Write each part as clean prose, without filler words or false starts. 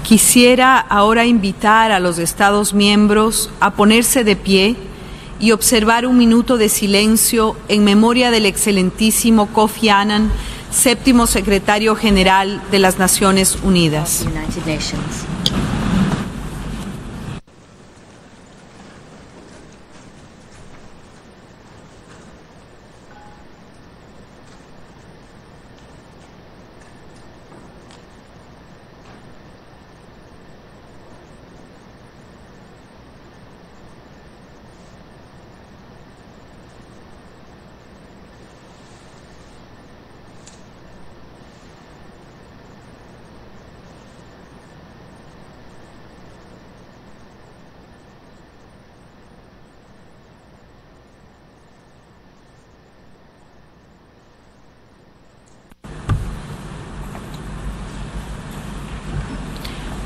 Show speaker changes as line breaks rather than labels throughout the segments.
Quisiera ahora invitar a los Estados miembros a ponerse de pie y observar un minuto de silencio en memoria del excelentísimo Kofi Annan, séptimo secretario general de las Naciones Unidas.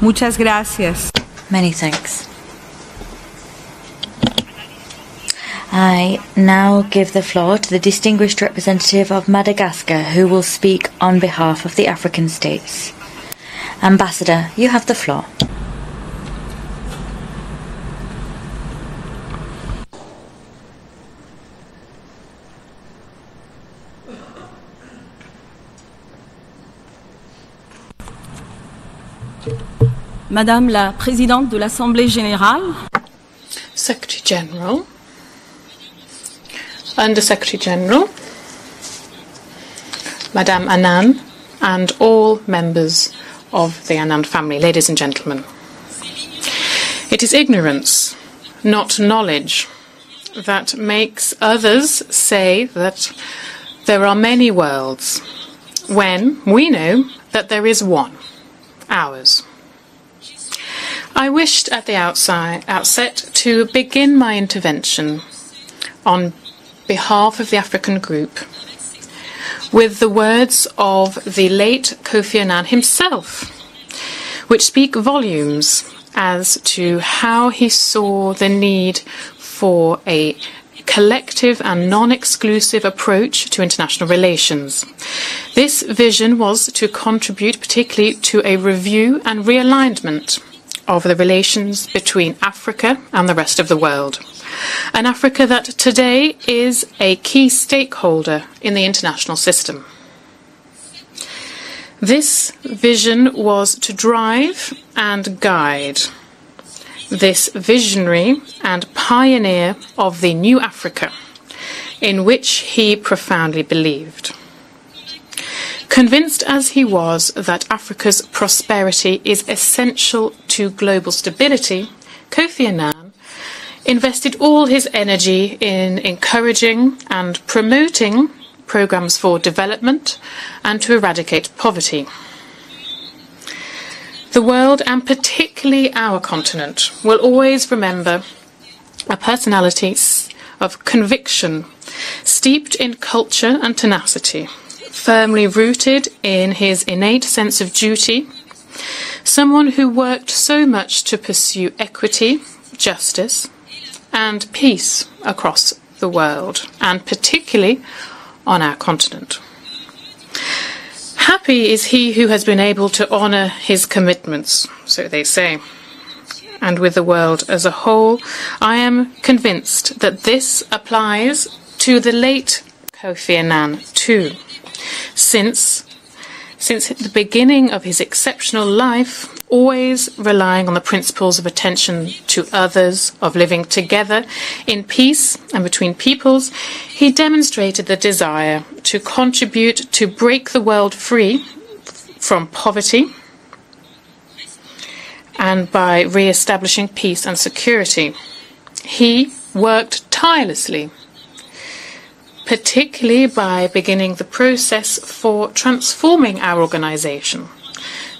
Muchas gracias.
Many thanks. I now give the floor to the distinguished representative of Madagascar, who will speak on behalf of the African states. Ambassador, you have the floor.
Madame la Présidente de l'Assemblée Générale,
Secretary General, Under Secretary General, Madame Annan, and all members of the Annan family, ladies and gentlemen. It is ignorance, not knowledge, that makes others say that there are many worlds, when we know that there is one, ours. I wished at the outset to begin my intervention on behalf of the African group with the words of the late Kofi Annan himself, which speak volumes as to how he saw the need for a collective and non-exclusive approach to international relations. This vision was to contribute particularly to a review and realignment of the relations between Africa and the rest of the world. An Africa that today is a key stakeholder in the international system. This vision was to drive and guide this visionary and pioneer of the new Africa, in which he profoundly believed. Convinced as he was that Africa's prosperity is essential to global stability, Kofi Annan invested all his energy in encouraging and promoting programs for development and to eradicate poverty. The world, and particularly our continent, will always remember a personality of conviction, steeped in culture and tenacity, firmly rooted in his innate sense of duty, someone who worked so much to pursue equity, justice, and peace across the world, and particularly on our continent. Happy is he who has been able to honour his commitments, so they say. And with the world as a whole, I am convinced that this applies to the late Kofi Annan too. Since the beginning of his exceptional life, always relying on the principles of attention to others, of living together in peace and between peoples, he demonstrated the desire to contribute to break the world free from poverty and by re-establishing peace and security. He worked tirelessly, particularly by beginning the process for transforming our organization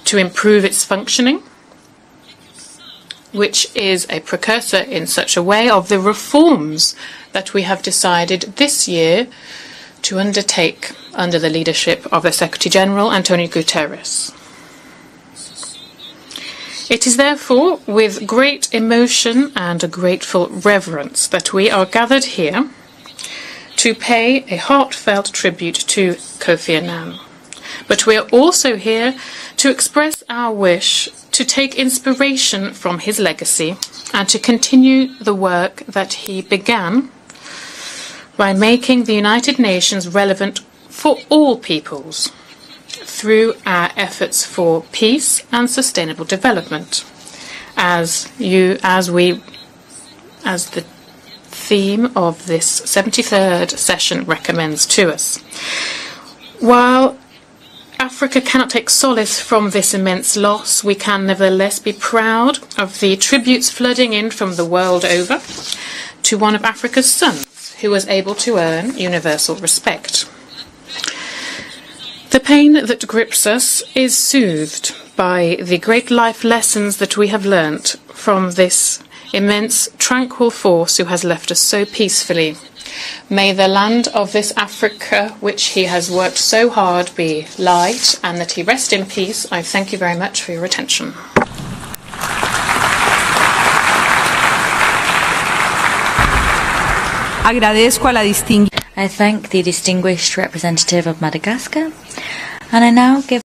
to improve its functioning, which is a precursor in such a way of the reforms that we have decided this year to undertake under the leadership of the Secretary General, Antonio Guterres. It is therefore with great emotion and a grateful reverence that we are gathered here to pay a heartfelt tribute to Kofi Annan. But we are also here to express our wish to take inspiration from his legacy and to continue the work that he began by making the United Nations relevant for all peoples through our efforts for peace and sustainable development, as the theme of this 73rd session recommends to us. While Africa cannot take solace from this immense loss, we can nevertheless be proud of the tributes flooding in from the world over to one of Africa's sons who was able to earn universal respect. The pain that grips us is soothed by the great life lessons that we have learnt from this immense, tranquil force who has left us so peacefully. May the land of this Africa, which he has worked so hard, be light, and that he rest in peace. I thank you very much for your attention.
I thank the distinguished representative of Madagascar, and I now give